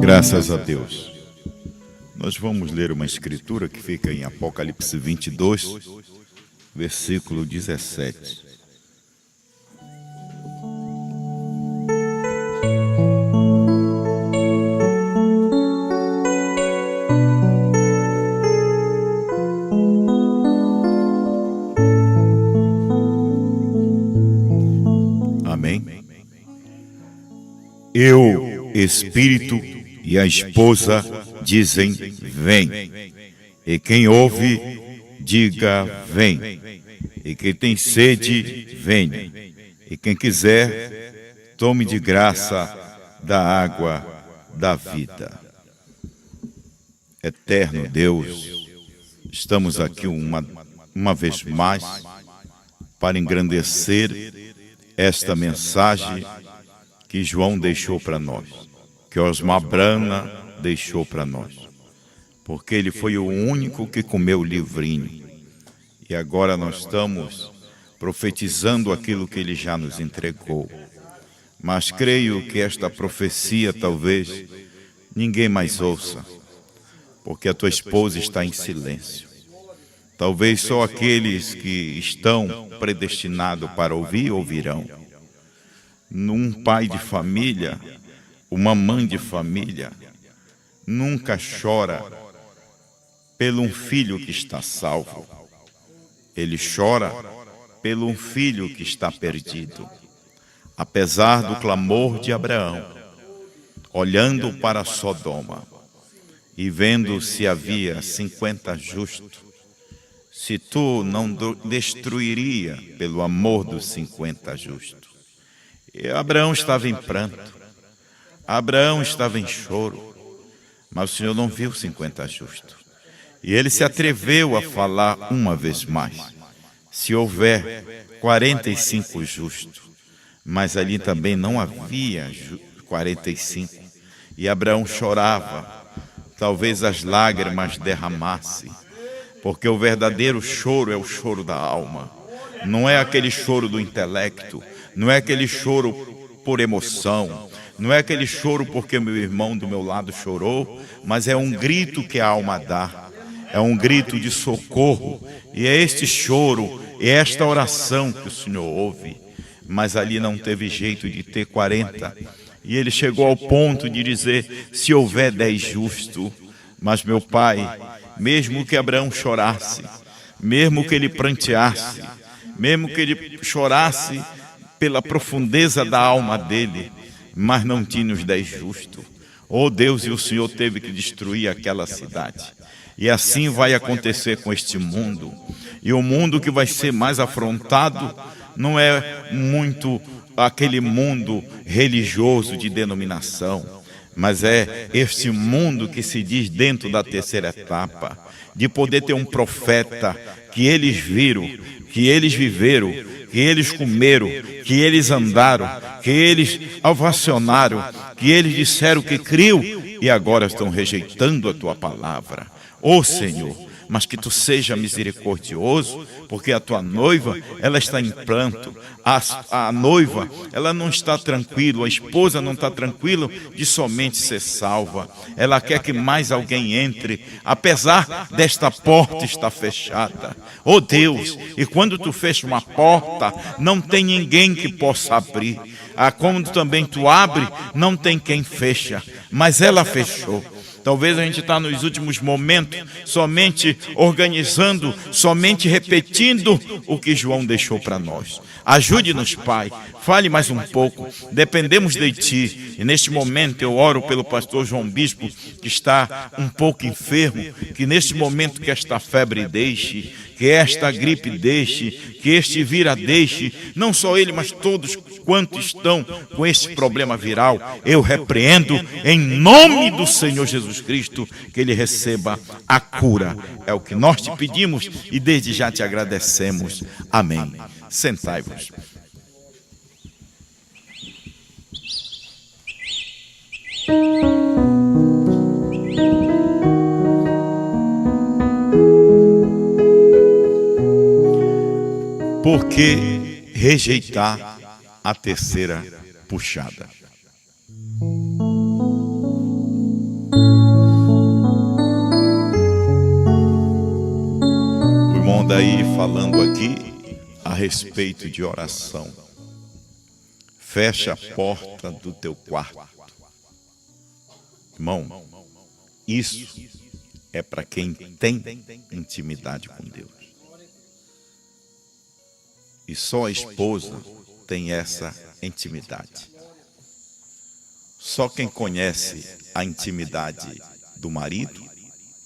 Graças a Deus. Nós vamos ler uma escritura que fica em Apocalipse 22, versículo 17. Amém? Eu, Espírito e a esposa dizem, vem. E quem ouve, diga, vem. E quem tem sede, venha. E quem quiser, tome de graça da água da vida. Eterno Deus, estamos aqui uma vez mais para engrandecer esta mensagem que João deixou para nós, que Osmar Brana deixou para nós, porque ele foi o único que comeu o livrinho. E agora nós estamos profetizando aquilo que ele já nos entregou. Mas creio que esta profecia talvez ninguém mais ouça, porque a tua esposa está em silêncio. Talvez só aqueles que estão predestinados para ouvir, ouvirão. Um pai de família, uma mãe de família, nunca chora pelo um filho que está salvo. Ele chora pelo um filho que está perdido. Apesar do clamor de Abraão, olhando para Sodoma e vendo se havia 50 justos, se tu não destruiria pelo amor dos 50 justos. E Abraão estava em pranto, Abraão estava em choro, mas o Senhor não viu 50 justos. E ele se atreveu a falar uma vez mais, se houver 45 justos, mas ali também não havia 45. E Abraão chorava, talvez as lágrimas derramassem, porque o verdadeiro choro é o choro da alma, não é aquele choro do intelecto, não é aquele choro por emoção, não é aquele choro porque meu irmão do meu lado chorou, mas é um grito que a alma dá, é um grito de socorro, e é este choro, é esta oração que o Senhor ouve. Mas ali não teve jeito de ter 40, e ele chegou ao ponto de dizer, se houver 10 justos, mas meu pai, mesmo que Abraão chorasse, mesmo que ele pranteasse, mesmo que ele chorasse pela profundeza da alma dele, mas não tinha os 10 justos. Oh Deus, e o Senhor teve que destruir aquela cidade. E assim vai acontecer com este mundo. E o mundo que vai ser mais afrontado não é muito aquele mundo religioso de denominação, mas é este mundo que se diz dentro da terceira etapa, de poder ter um profeta que eles viram, que eles viveram, que eles comeram, que eles andaram, que eles ovacionaram, que eles disseram que criam e agora estão rejeitando a tua palavra. Ó Senhor, mas que tu seja misericordioso, porque a tua noiva, ela está em pranto. A noiva, ela não está tranquila, a esposa não está tranquila de somente ser salva. Ela quer que mais alguém entre, apesar desta porta estar fechada. Oh Deus, e quando tu fecha uma porta, não tem ninguém que possa abrir. Quando também tu abre, não tem quem fecha, mas ela fechou. Talvez a gente está nos últimos momentos somente organizando, somente repetindo o que João deixou para nós. Ajude-nos, Pai. Fale mais um pouco. Dependemos de Ti. E neste momento eu oro pelo pastor João Bispo, que está um pouco enfermo, que neste momento que esta febre deixe, que esta gripe deixe, que este vírus deixe, não só ele, mas todos quantos estão com esse problema viral, eu repreendo em nome do Senhor Jesus Cristo, que ele receba a cura. É o que nós te pedimos e desde já te agradecemos. Amém. Sentai-vos. Por que rejeitar a terceira puxada? daí falando aqui a respeito de oração. Fecha a porta do teu quarto. Irmão, isso é para quem tem intimidade com Deus. E só a esposa tem essa intimidade. Só quem conhece a intimidade do marido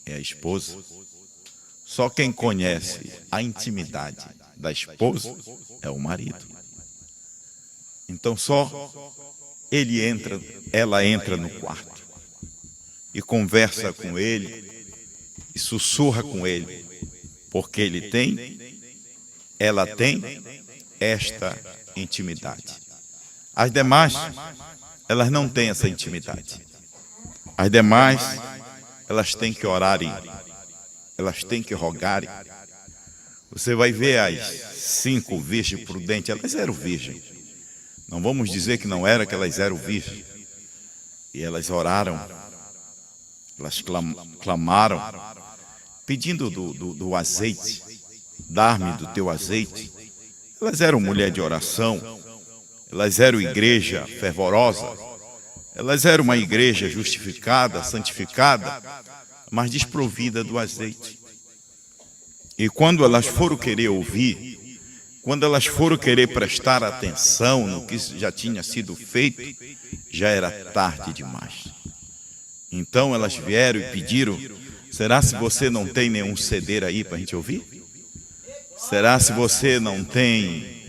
é a esposa. Só quem conhece a intimidade da esposa é o marido. Então só ela entra no quarto e conversa com ele e sussurra com ele, porque ela tem esta intimidade. As demais, elas não têm essa intimidade. As demais, elas têm que orarem, elas têm que rogarem. Você vai ver as 5 virgens prudentes, elas eram virgens. Não vamos dizer que não era, que elas eram virgens. E elas oraram, elas clamaram, pedindo do azeite, dar-me do teu azeite. Elas eram mulher de oração, elas eram igreja fervorosa, elas eram uma igreja justificada, santificada, mas desprovida do azeite. E quando elas foram querer ouvir, quando elas foram querer prestar atenção no que já tinha sido feito, já era tarde demais. Então elas vieram e pediram: será se você não tem nenhum CD aí para a gente ouvir? Será se você não tem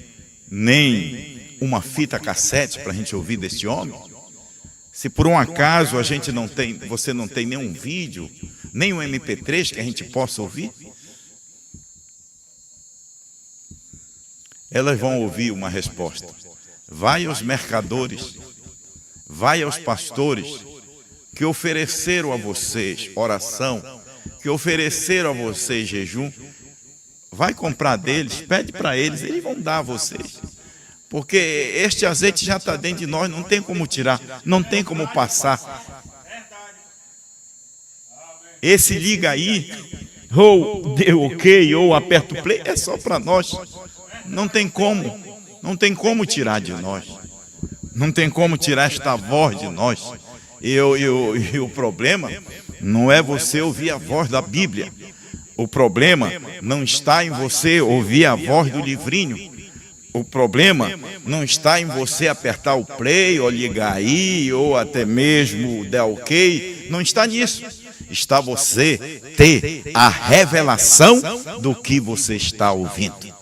nem uma fita cassete para a gente ouvir desse homem? Se por um acaso você não tem nenhum vídeo, nem um MP3 que a gente possa ouvir? Elas vão ouvir uma resposta. Vai aos mercadores, vai aos pastores que ofereceram a vocês oração, que ofereceram a vocês jejum. Vai comprar deles, pede para eles, eles vão dar a vocês. Porque este azeite já está dentro de nós, não tem como tirar, não tem como passar. Esse liga aí, ou deu ok, ou aperta o play, é só para nós. Não tem como tirar de nós. Não tem como tirar esta voz de nós. E o problema não é você ouvir a voz da Bíblia. O problema não está em você ouvir a voz do livrinho. O problema não está em você apertar o play, ou ligar aí, ou até mesmo dar ok. Não está nisso. Está você ter a revelação do que você está ouvindo.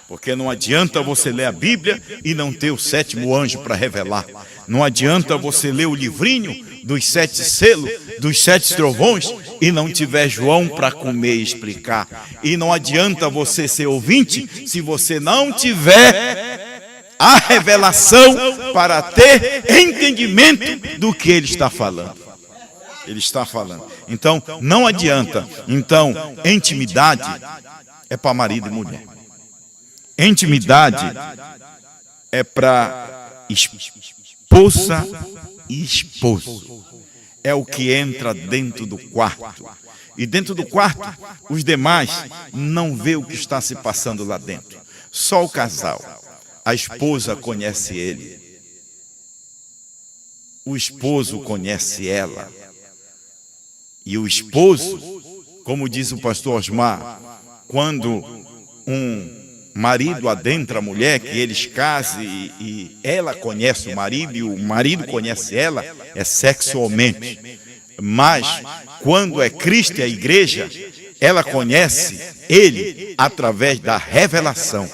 Porque não adianta você ler a Bíblia e não ter o 7º anjo para revelar. Não adianta você ler o livrinho dos 7 selos, dos 7 trovões, e não tiver João para comer e explicar. E não adianta você ser ouvinte se você não tiver a revelação para ter entendimento do que ele está falando. Ele está falando. Então, não adianta. Então, intimidade é para marido e mulher. Intimidade é para esposa e esposo. É o que entra dentro do quarto. E dentro do quarto, os demais não vê o que está se passando lá dentro. Só o casal. A esposa conhece ele. O esposo conhece ela. E o esposo, como diz o pastor Osmar, quando um marido adentra a mulher, que eles casem e ela conhece o marido e o marido conhece ela, é sexualmente. Mas, quando é Cristo e a igreja, ela conhece ele através da revelação,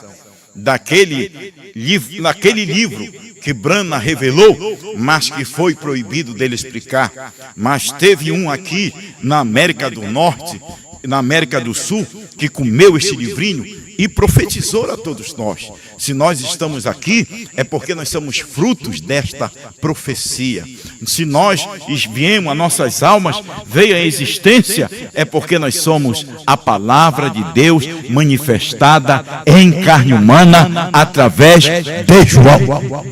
naquele livro que Branham revelou, mas que foi proibido dele explicar. Mas teve um aqui na América do Norte, na América do Sul, que comeu este livrinho e profetizou a todos nós. Se nós estamos aqui, é porque nós somos frutos desta profecia. Se nós viemos, as nossas almas veio à existência, é porque nós somos a palavra de Deus manifestada em carne humana através de João.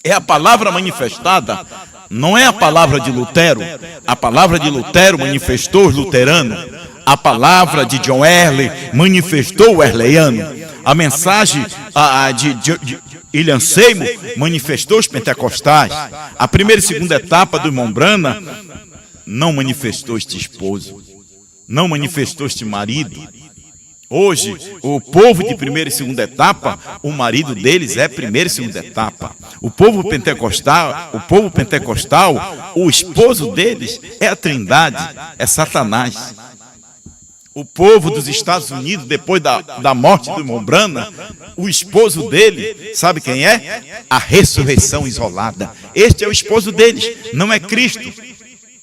É a palavra manifestada, não é a palavra de Lutero. A palavra de Lutero manifestou os luteranos. a palavra de John Wesley manifestou o wesleyano. A mensagem de William Seymour manifestou os pentecostais. A primeira e segunda etapa do irmão Branham não manifestou este esposo, não manifestou este marido. Hoje, o povo de primeira e segunda etapa, o marido deles é primeira e segunda etapa. O povo pentecostal, o esposo deles é a Trindade, é Satanás. O povo dos Estados Unidos, depois da morte do irmão Branham, o esposo dele, sabe quem é? A ressurreição isolada. Este é o esposo deles, não é Cristo.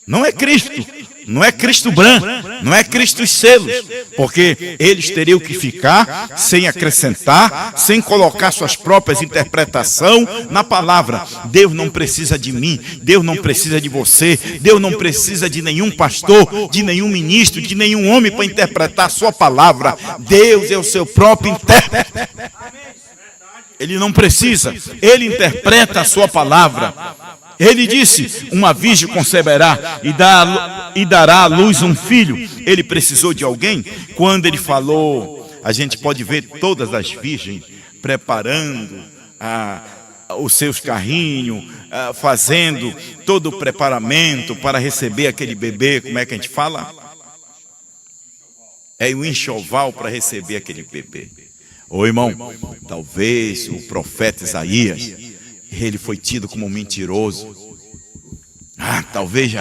Não é Cristo, não é Cristo branco, não é Cristo os selos, porque eles teriam que ficar sem acrescentar, sem colocar suas próprias interpretações na palavra. Deus não precisa de mim, Deus não precisa de você, Deus não precisa de nenhum pastor, de nenhum ministro, de nenhum homem para interpretar a sua palavra. Deus é o seu próprio intérprete. Ele não precisa, ele interpreta a sua palavra. Ele disse, uma virgem conceberá e dará à luz um filho. Ele precisou de alguém? Quando ele falou, a gente pode ver todas as virgens preparando os seus carrinhos, fazendo todo o preparamento para receber aquele bebê. Como é que a gente fala? É o enxoval para receber aquele bebê. Ô irmão, talvez o profeta Isaías, ele foi tido como mentiroso. Talvez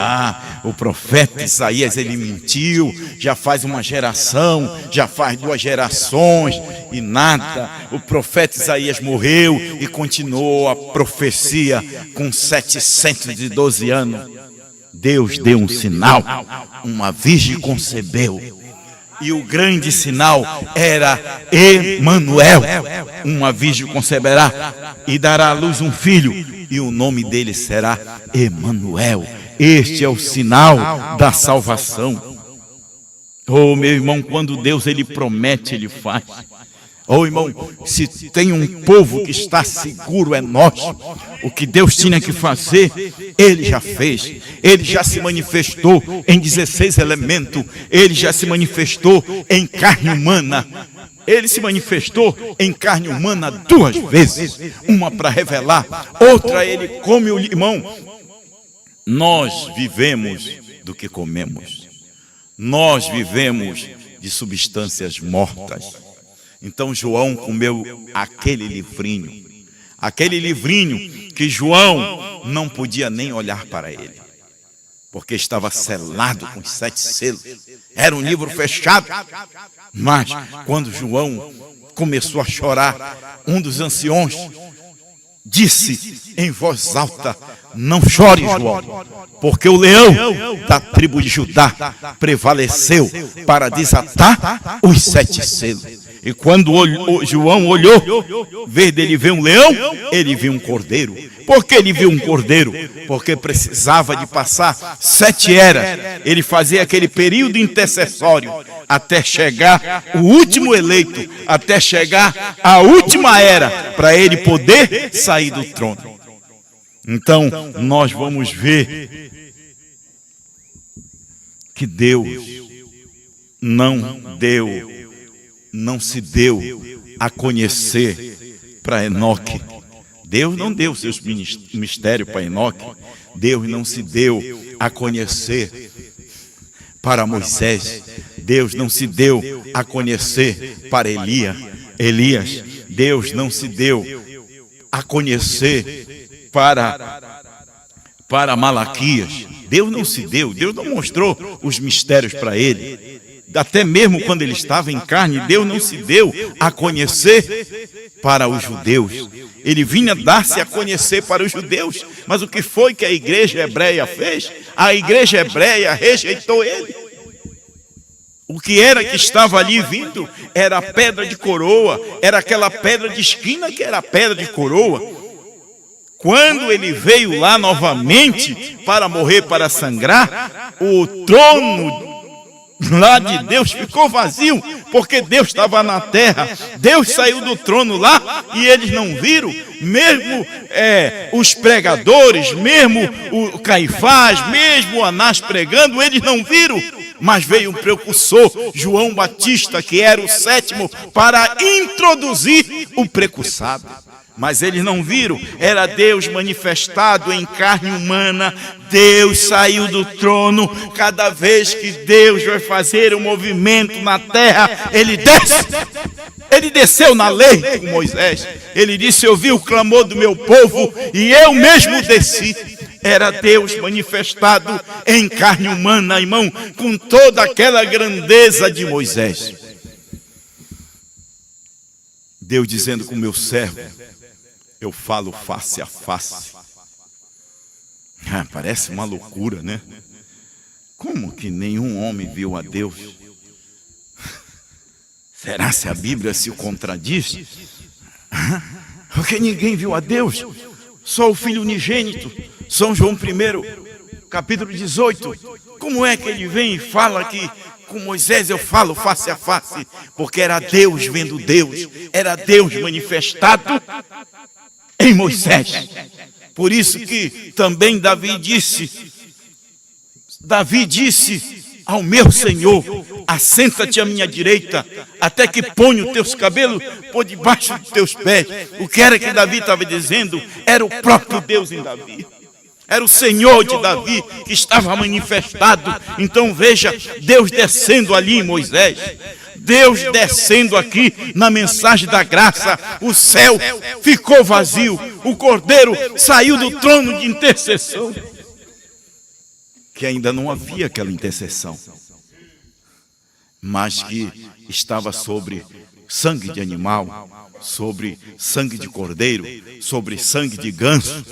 o profeta Isaías, ele mentiu, já faz uma geração, já faz 2 gerações e nada. O profeta Isaías morreu e continuou a profecia com 712 anos. Deus deu um sinal, uma virgem concebeu. E o grande sinal era Emanuel. Uma virgem conceberá e dará à luz um filho, e o nome dele será Emanuel. Este é o sinal da salvação. Oh, meu irmão, quando Deus ele promete, ele faz. Oh, irmão, se tem um povo que está seguro, é nosso. O que Deus tinha que fazer, ele já fez. Ele já se manifestou em 16 elementos. Ele já se manifestou em carne humana. Ele se manifestou em carne humana 2 vezes. Uma para revelar, outra ele come o limão. Nós vivemos do que comemos. Nós vivemos de substâncias mortas. Então João comeu aquele livrinho que João não podia nem olhar para ele, porque estava selado com 7 selos. Era um livro fechado. Mas quando João começou a chorar, um dos anciões disse em voz alta: não chore, João, porque o leão da tribo de Judá prevaleceu para desatar os 7 selos. E quando João olhou, em vez dele ver um leão, ele viu um cordeiro. Por que ele viu um cordeiro? Porque precisava de passar 7 eras. Ele fazia aquele período intercessório até chegar o último eleito, até chegar a última era, para ele poder sair do trono. Então, nós vamos ver que Deus não se deu a conhecer para Enoque. Deus não deu seus mistérios para Enoque. Deus não se deu a conhecer para Moisés. Deus não se deu a conhecer para Elias. Deus não se deu a conhecer para Malaquias. Deus não se deu, Deus não mostrou os mistérios para ele. Até mesmo quando ele estava em carne, Deus não se deu a conhecer para os judeus. Ele vinha dar-se a conhecer para os judeus. Mas o que foi que a igreja hebreia fez? A igreja hebreia rejeitou ele. O que era que estava ali vindo era a pedra de coroa, era aquela pedra de esquina que era a pedra de coroa. Quando ele veio lá novamente para morrer, para sangrar, o trono lá de Deus ficou vazio, porque Deus estava na terra. Deus saiu do trono lá e eles não viram. Mesmo os pregadores, mesmo o Caifás, mesmo o Anás pregando, eles não viram. mas veio um precursor, João Batista, que era o sétimo, para introduzir o precursado. Mas eles não viram, era Deus manifestado em carne humana. Deus saiu do trono. Cada vez que Deus vai fazer um movimento na terra, Ele desce. Ele desceu na lei com Moisés. Ele disse: eu vi o clamor do meu povo e eu mesmo desci. Era Deus manifestado em carne humana, irmão, com toda aquela grandeza de Moisés. Deus dizendo com o meu servo, eu falo face a face. Parece uma loucura, né? Como que nenhum homem viu a Deus? Será se a Bíblia se contradiz? Porque ninguém viu a Deus. Só o Filho unigênito. São João 1, capítulo 18. Como é que ele vem e fala que com Moisés eu falo face a face? Porque era Deus vendo Deus. Era Deus manifestado em Moisés. Por isso que também Davi disse ao meu Senhor: assenta-te à minha direita, até que ponha os teus cabelos por debaixo dos teus pés. O que era que Davi estava dizendo? Era o próprio Deus em Davi. Era o Senhor de Davi que estava manifestado. Então veja, Deus descendo ali em Moisés. Deus descendo aqui na mensagem da graça. O céu ficou vazio. O Cordeiro saiu do trono de intercessão. Que ainda não havia aquela intercessão, mas que estava sobre sangue de animal, sobre sangue de cordeiro, sobre sangue de ganso.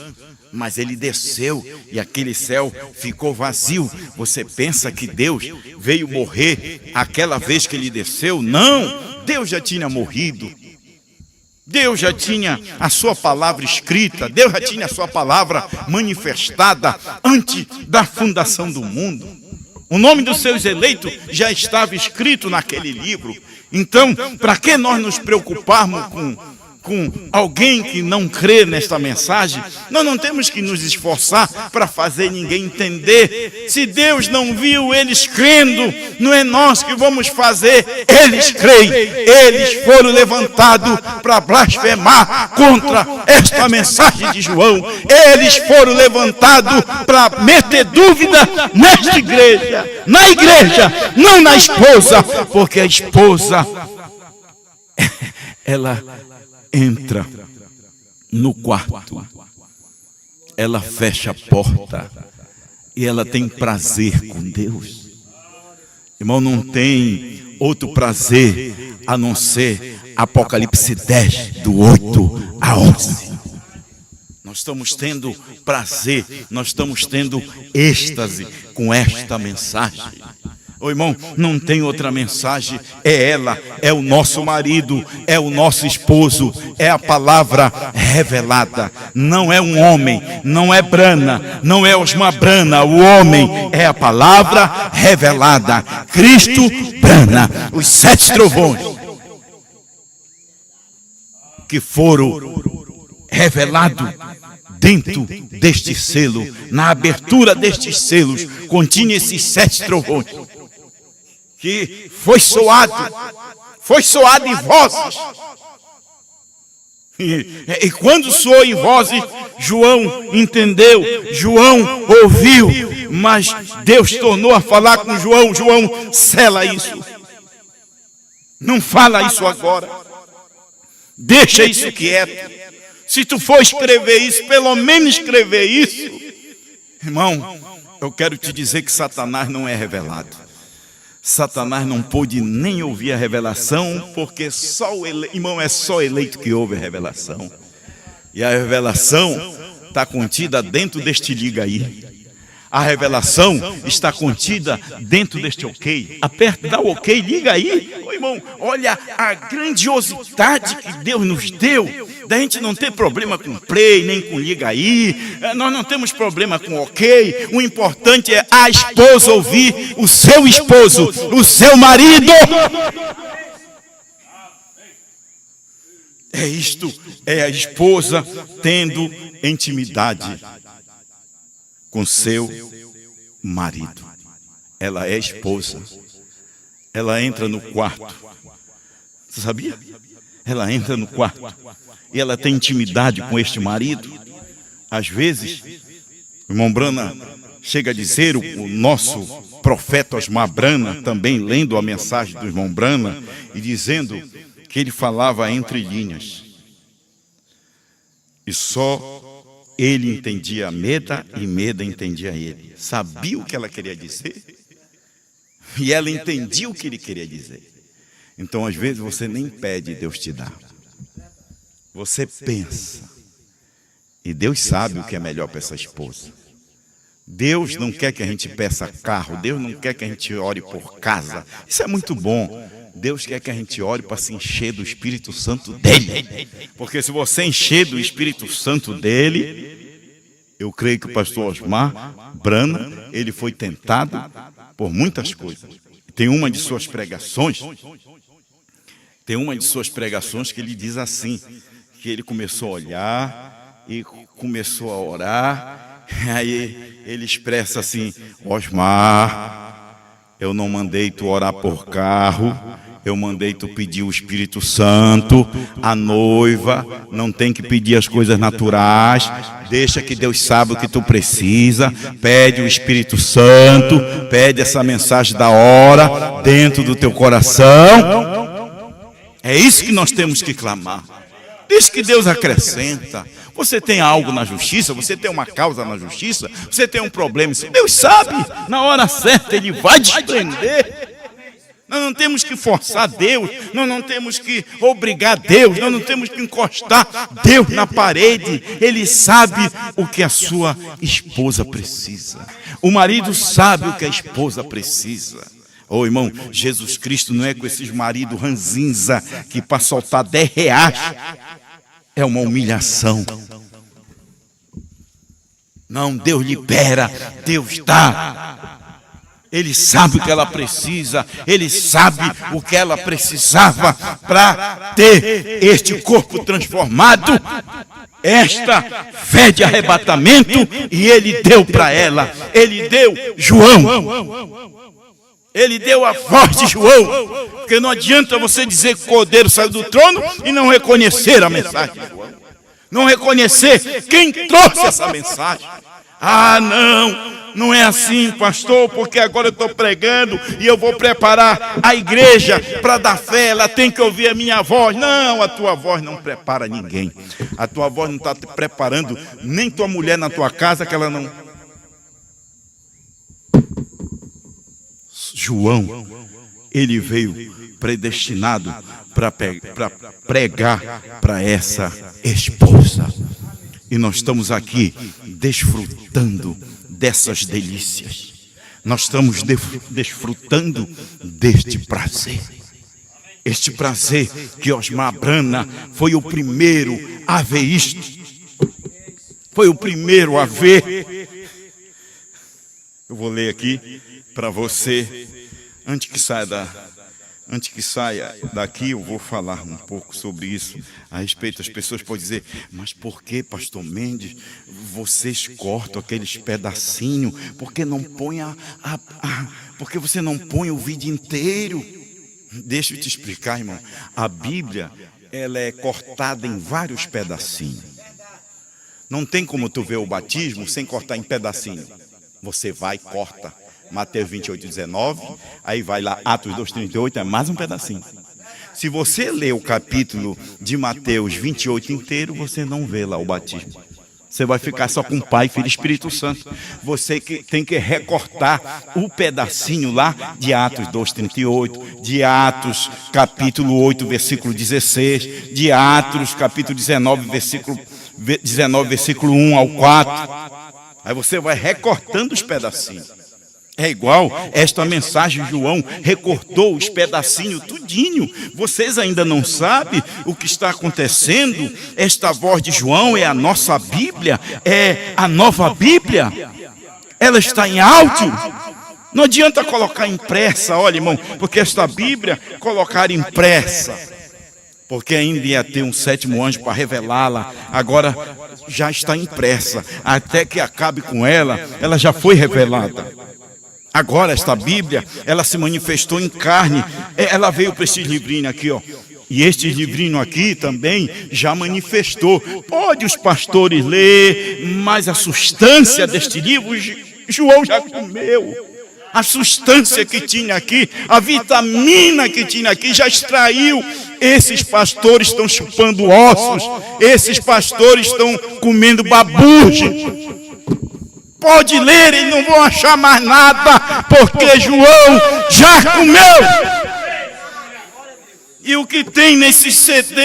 Mas ele desceu e aquele céu ficou vazio. Você pensa que Deus veio morrer aquela vez que ele desceu? Não, Deus já tinha morrido. Deus já tinha a sua palavra escrita. Deus já tinha a sua palavra manifestada antes da fundação do mundo. O nome dos seus eleitos já estava escrito naquele livro. Então, para que nós nos preocuparmos com alguém que não crê nesta mensagem? Nós não temos que nos esforçar para fazer ninguém entender. Se Deus não viu eles crendo, não é nós que vamos fazer eles creem. Eles foram levantados para blasfemar contra esta mensagem de João. Eles foram levantados para meter dúvida nesta igreja, na igreja, não na esposa, porque a esposa ela entra no quarto, ela fecha a porta e ela tem prazer com Deus. Irmão, não tem outro prazer a não ser Apocalipse 10, do 8 a 11. Nós estamos tendo prazer, nós estamos tendo êxtase com esta mensagem. Ô irmão, não tem outra mensagem, é ela, é o nosso marido, é o nosso esposo, é a palavra revelada. Não é um homem, não é Brana, não é Osmar Brana, o homem é a palavra revelada. Cristo Brana, os 7 trovões que foram revelados dentro deste selo, na abertura destes selos, continha esses 7 trovões. Que foi soado em vozes. E quando soou em vozes, João entendeu, João ouviu, mas Deus tornou a falar com João. João, sela isso. Não fala isso agora. Deixa isso quieto. Se tu for escrever isso, pelo menos escrever isso. Irmão, eu quero te dizer que Satanás não é revelado. Satanás não pôde nem ouvir a revelação, porque só o eleito, irmão, é só eleito que ouve a revelação. E a revelação está contida dentro deste liga aí. A revelação está contida dentro deste ok. Aperta, dá o ok, liga aí. Ô, irmão, olha a grandiosidade que Deus nos deu. Da gente não ter problema com play, nem com liga aí. Nós não temos problema com ok. O importante é a esposa ouvir o seu esposo, o seu marido. É isto, é a esposa tendo intimidade com seu marido. ela é esposa. Ela entra no quarto. Você sabia? Ela entra no quarto e ela tem intimidade com este marido. Às vezes, o irmão Brana chega a dizer, o nosso profeta Osmar Brana, também lendo a mensagem do irmão Brana, e dizendo que ele falava entre linhas. E só ele entendia a Meda e Meda entendia ele. Sabia o que ela queria dizer e ela entendia o que ele queria dizer. Então, às vezes, você nem pede, Deus te dá. Você pensa. E Deus sabe o que é melhor para essa esposa. Deus não quer que a gente peça carro. Deus não quer que a gente ore por casa. Isso é muito bom. Deus quer que a gente ore para se encher do Espírito Santo dele. Porque se você encher do Espírito Santo dele, eu creio que o pastor Osmar Brana, ele foi tentado por muitas coisas. Tem uma de suas pregações que ele diz assim, que ele começou a olhar e começou a orar, aí ele expressa assim: Osmar, eu não mandei tu orar por carro, eu mandei tu pedir o Espírito Santo. A noiva não tem que pedir as coisas naturais, deixa que Deus sabe o que tu precisa, pede o Espírito Santo, pede essa mensagem da hora dentro do teu coração. É isso que nós temos que clamar. Diz que Deus acrescenta. Você tem algo na justiça, você tem uma causa na justiça, você tem um problema, Deus sabe, na hora certa Ele vai desprender. Nós não temos que forçar Deus, nós não temos que obrigar Deus, nós não temos que encostar Deus na parede. Ele sabe o que a sua esposa precisa. O marido sabe o que a esposa precisa. Ô irmão, Jesus Cristo não é com esses maridos ranzinza que para soltar 10 reais é uma humilhação. Não, Deus libera, Deus dá. Ele sabe o que ela precisa, Ele sabe o que ela precisava para ter este corpo transformado, esta fé de arrebatamento, e Ele deu para ela, Ele deu João. Ele deu a voz de João, porque não adianta você dizer que o Cordeiro saiu do trono e não reconhecer a mensagem de João. Não reconhecer quem trouxe essa mensagem. Ah, não é assim, pastor, porque agora eu estou pregando e eu vou preparar a igreja para dar fé, ela tem que ouvir a minha voz. Não, a tua voz não prepara ninguém. A tua voz não está te preparando nem tua mulher na tua casa, que ela não... João, ele veio predestinado para pregar para essa esposa. E nós estamos aqui desfrutando dessas delícias. Nós estamos desfrutando deste prazer. Este prazer que Osmar Brana foi o primeiro a ver isto. Foi o primeiro a ver. Eu vou ler aqui para você, antes que saia daqui, eu vou falar um pouco sobre isso, a respeito. As pessoas podem dizer: mas por que, pastor Mendes, vocês cortam aqueles pedacinhos? Por que não põe por que você não põe o vídeo inteiro? Deixa eu te explicar, irmão. A Bíblia, ela é cortada em vários pedacinhos. Não tem como tu ver o batismo sem cortar em pedacinho. Você vai e corta. Mateus 28, 19, aí vai lá, Atos 2, 38, é mais um pedacinho. Se você ler o capítulo de Mateus 28 inteiro, você não vê lá o batismo. Você vai ficar só com Pai, Filho e Espírito Santo. Você que tem que recortar o pedacinho lá de Atos 2, 38, de Atos capítulo 8, versículo 16, de Atos capítulo 19, versículo 1 ao 4. Aí você vai recortando os pedacinhos. É igual esta mensagem, João recortou os pedacinhos tudinho. Vocês ainda não sabem o que está acontecendo? Esta voz de João é a nossa Bíblia, é a nova Bíblia. Ela está em áudio. Não adianta colocar impressa, olha, irmão, porque esta Bíblia colocar impressa, porque ainda ia ter um sétimo anjo para revelá-la. Agora já está impressa. Até que acabe com ela, ela já foi revelada. Agora esta Bíblia, ela se manifestou em carne. Ela veio para esses livrinhos aqui, ó. E este livrinho aqui também já manifestou. Pode os pastores ler, mas a substância deste livro, João já comeu. A substância que tinha aqui, a vitamina que tinha aqui, já extraiu. Esses pastores estão chupando ossos. Esses pastores estão comendo babuje. Pode ler, eles não vão achar mais nada, porque João já comeu. E o que tem nesse CD,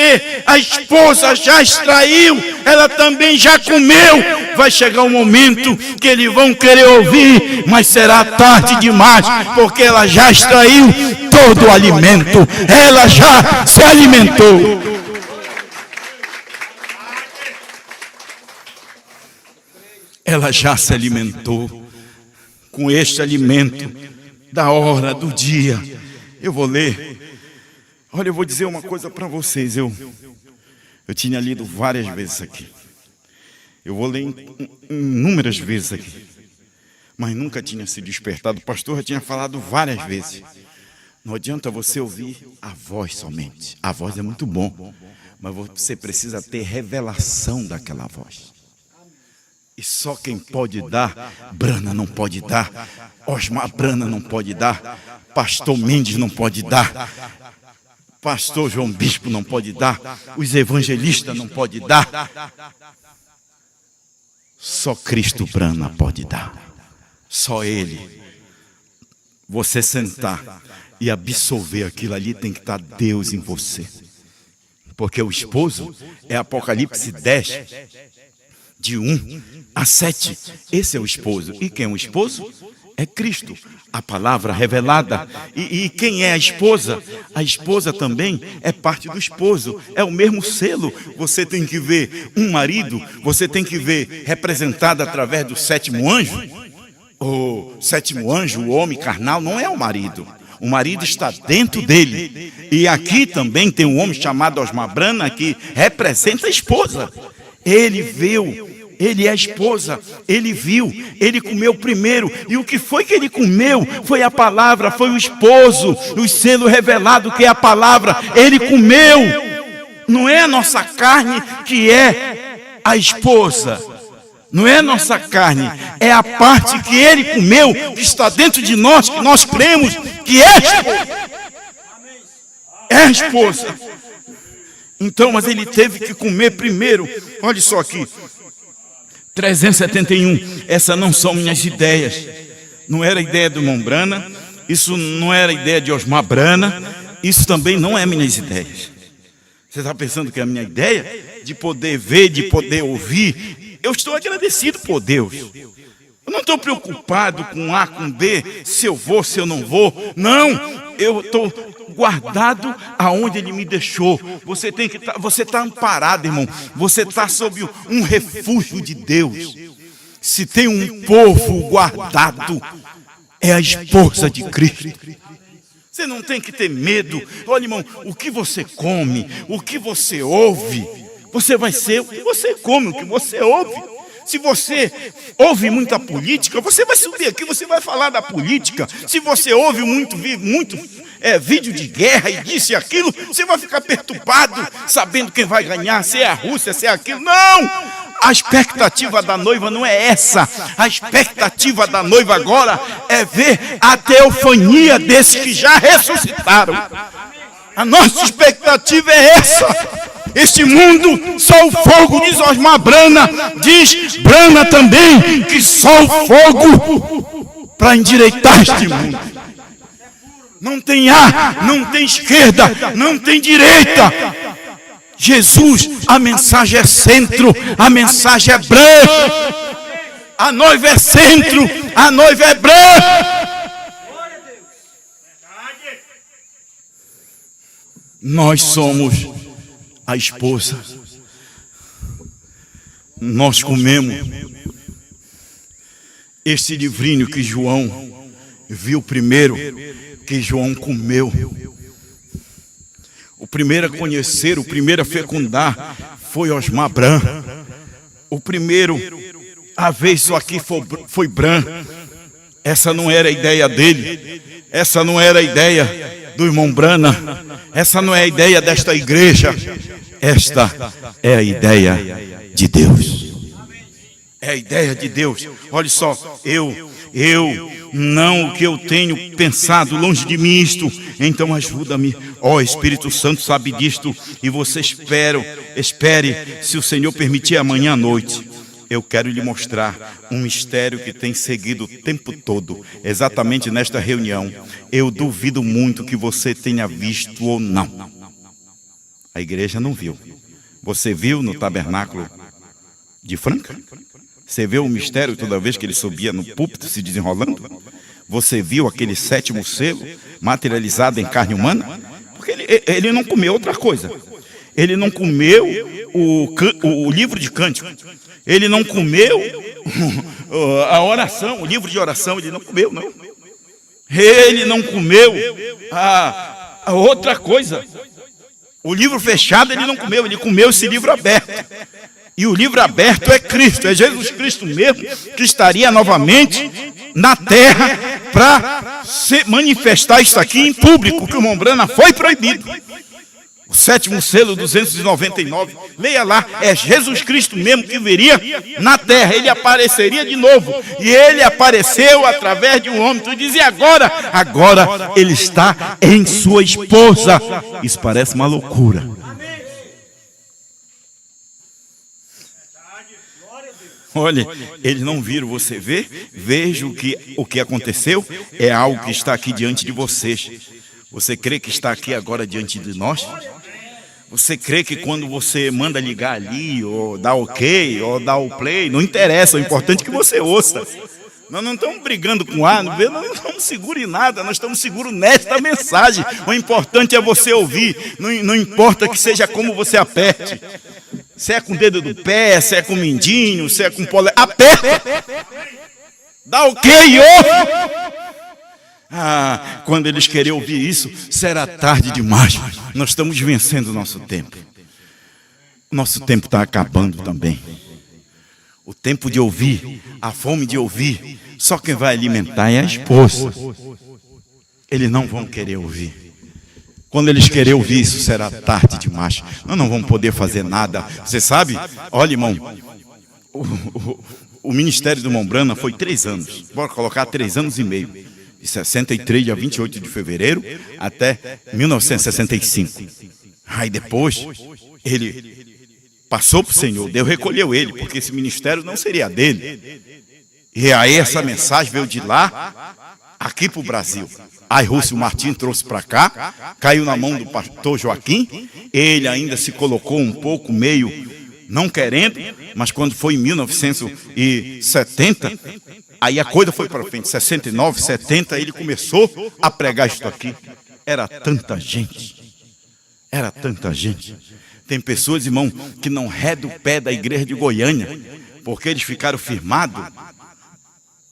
a esposa já extraiu, ela também já comeu. Vai chegar um momento que eles vão querer ouvir, mas será tarde demais, porque ela já extraiu todo o alimento, ela já se alimentou. Ela já se alimentou com este alimento da hora do dia. Eu vou ler. Olha, eu vou dizer uma coisa para vocês. Eu tinha lido várias vezes aqui. Eu vou ler inúmeras vezes aqui. Mas nunca tinha se despertado. O pastor já tinha falado várias vezes. Não adianta você ouvir a voz somente. A voz é muito bom. Mas você precisa ter revelação daquela voz. E só quem pode dar, Brana não pode dar, Osmar Brana não pode dar, Pastor Mendes não pode dar, Pastor João Bispo não pode dar, os evangelistas não podem dar. Só Cristo Brana pode dar. Só Ele. Você sentar e absorver aquilo ali, tem que estar Deus em você. Porque o esposo é Apocalipse 10. De 1 a 7, esse é o esposo. E quem é o esposo? É Cristo, a palavra revelada. E quem é a esposa? A esposa também é parte do esposo, é o mesmo selo. Você tem que ver um marido, você tem que ver representado através do sétimo anjo. O sétimo anjo, o homem carnal, não é o marido. O marido está dentro dele. E aqui também tem um homem chamado Osmar Brana que representa a esposa. Ele viu, ele é a esposa, ele viu, ele comeu primeiro. E o que foi que ele comeu? Foi a palavra, foi o esposo, o selo revelado que é a palavra. Ele comeu. Não é a nossa carne que é a esposa. Não é a nossa carne, é a parte que ele comeu, que está dentro de nós, que nós cremos que é a esposa. É a esposa. Então, mas ele teve que comer primeiro. Olha só aqui. 371. Essas não são minhas ideias. Não era ideia do irmão Brana. Isso não era ideia de Osmar Brana. Isso também não é minhas ideias. Você está pensando que é a minha ideia? De poder ver, de poder ouvir. Eu estou agradecido por Deus. Eu não estou preocupado com A, com B, se eu vou, se eu não vou. Não, eu estou guardado aonde Ele me deixou. Você está amparado, irmão. Você está sob um refúgio de Deus. Se tem um povo guardado, é a esposa de Cristo. Você não tem que ter medo. Olha, irmão, o que você come, o que você ouve, você vai ser o que você come, o que você ouve. Se você ouve muita política, você vai subir aqui, você vai falar da política. Se você ouve muito vídeo de guerra e disso e aquilo, você vai ficar perturbado, sabendo quem vai ganhar, se é a Rússia, se é aquilo. Não! A expectativa da noiva não é essa. A expectativa da noiva agora é ver a teofania desses que já ressuscitaram. A nossa expectativa é essa. Este mundo, só o fogo, diz Osmar Brana, diz Brana também, que só o fogo para endireitar este mundo. Não tem A, não tem esquerda, não tem direita. Jesus, a mensagem é centro, a mensagem é branca. A noiva é centro, a noiva é branca. Nós somos a esposa. Nós comemos este livrinho que João viu primeiro, que João comeu. O primeiro a conhecer, o primeiro a fecundar foi Osmar Bran. O primeiro a ver isso aqui foi Bran. Essa não era a ideia dele. Essa não era a ideia do irmão Brana. Essa não é a ideia desta igreja. Esta é a ideia de Deus. É a ideia de Deus. Olha só, não o que eu tenho pensado, longe de mim isto. Então ajuda-me. Ó, Espírito Santo sabe disto. E você espere, se o Senhor permitir, amanhã à noite. Eu quero lhe mostrar um mistério que tem seguido o tempo todo, exatamente nesta reunião. Eu duvido muito que você tenha visto ou não. A igreja não viu. Você viu no tabernáculo de Franca? Você viu o mistério toda vez que ele subia no púlpito se desenrolando? Você viu aquele 7º selo materializado em carne humana? Porque ele não comeu outra coisa. Ele não comeu o livro de cântico. Ele não comeu a oração, o livro de oração. Ele não comeu, não. Ele não comeu a outra coisa. O livro fechado ele não comeu, ele comeu esse livro aberto. E o livro aberto é Cristo, é Jesus Cristo mesmo, que estaria novamente na terra para manifestar isso aqui em público, que o irmão Brana foi proibido. O 7º selo, 299, leia lá, é Jesus Cristo mesmo que viria na terra, ele apareceria de novo, e ele apareceu através de um homem. Tu dizia agora ele está em sua esposa. Isso parece uma loucura. Olha, eles não viram, você vê? Veja o que aconteceu, é algo que está aqui diante de vocês. Você crê que está aqui agora diante de nós? Você crê que quando você manda ligar ali, ou dá ok, ou dá o play, não interessa, o importante é que você ouça. Nós não estamos brigando com A, nós não estamos seguros em nada, nós estamos seguros nesta mensagem. O importante é você ouvir, não importa que seja como você aperte. Se é com o dedo do pé, se é com o mindinho, se é com o polegar, aperta! Dá ok e ouve! Quando eles querem ouvir isso, será tarde demais. Nós estamos vencendo o nosso tempo. O nosso tempo está acabando também. O tempo de ouvir, a fome de ouvir, só quem vai alimentar é a esposa. Eles não vão querer ouvir. Quando eles querem ouvir isso, será tarde demais. Nós não vamos poder fazer nada. Você sabe? Olha, irmão, o ministério do irmão Brana foi 3 anos. Bora colocar 3 anos e meio. De 63, dia 28 de fevereiro, até 1965. Aí depois, ele passou para o Senhor, Deus recolheu ele, porque esse ministério não seria dele. E aí essa mensagem veio de lá, aqui para o Brasil. Aí Rússio Martins trouxe para cá, caiu na mão do pastor Joaquim, ele ainda se colocou um pouco meio não querendo, mas quando foi em 1970, aí a coisa foi para frente, 69, 70, ele começou a pregar isso aqui. Era tanta gente. Tem pessoas, irmão, que não redam o pé da igreja de Goiânia, porque eles ficaram firmados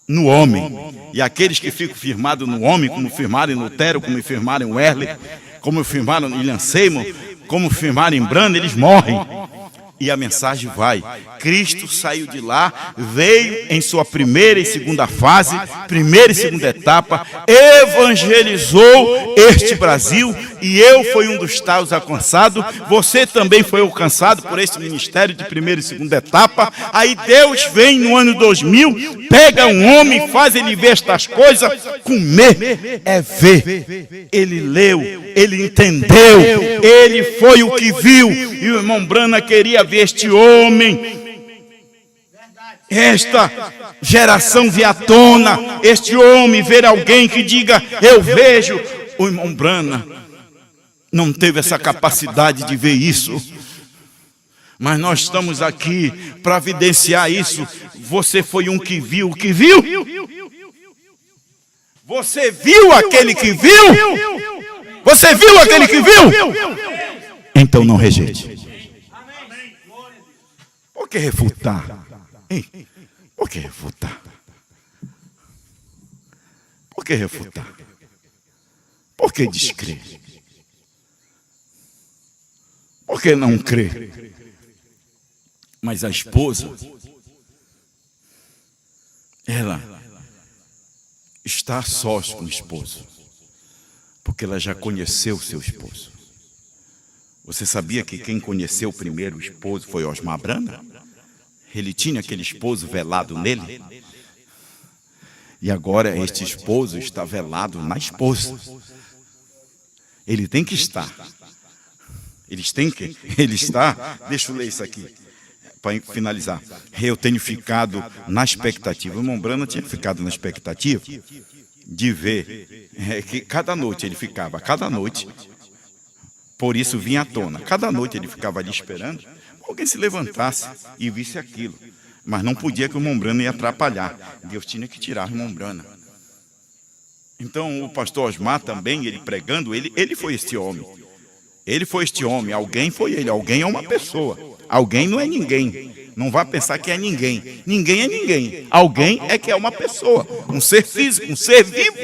no homem. E aqueles que ficam firmados no homem, como firmaram em Lutero, como firmaram em Wesley, como firmaram em William Seymour, como firmaram em Brana, eles morrem. E a mensagem vai. Cristo saiu de lá, veio em sua primeira e segunda fase, primeira e segunda etapa, evangelizou este Brasil, e eu fui um dos tais alcançados. Você também foi alcançado por esse ministério de primeira e segunda etapa. Aí Deus vem no ano 2000, pega um homem, faz ele ver estas coisas. Comer é ver. Ele leu, ele entendeu, ele foi o que viu. E o irmão Brana queria ver este homem, esta geração viatona, este homem, ver alguém que diga, eu vejo. O irmão Brana não teve essa capacidade de ver isso, mas nós estamos aqui para evidenciar isso. Você foi um que viu o que viu? Você viu aquele que viu? Você viu aquele que viu? Então não rejeite. Por que refutar? Hein? Por que refutar? Por que refutar? Por que descrer? Por que não crer? Mas a esposa, ela está a sós com o esposo, porque ela já conheceu seu esposo. Você sabia que quem conheceu primeiro o esposo foi Osmar Brana? Ele tinha aquele esposo velado nele. E agora este esposo está velado na esposa. Ele tem que estar. Ele está. Deixa eu ler isso aqui, para finalizar. Eu tenho ficado na expectativa. O irmão Brana tinha ficado na expectativa de ver que cada noite ele ficava, cada noite, por isso vinha à tona. Cada noite ele ficava ali esperando alguém se levantasse e visse aquilo. Mas não podia, que o irmão Brana ia atrapalhar. Deus tinha que tirar o irmão Brana. Então o pastor Osmar também, ele pregando, ele foi este homem. Ele foi este homem, alguém foi ele, alguém é uma pessoa. Alguém não é ninguém. Não vá pensar que é ninguém. Ninguém é ninguém. Alguém é que é uma pessoa, um ser físico, um ser vivo.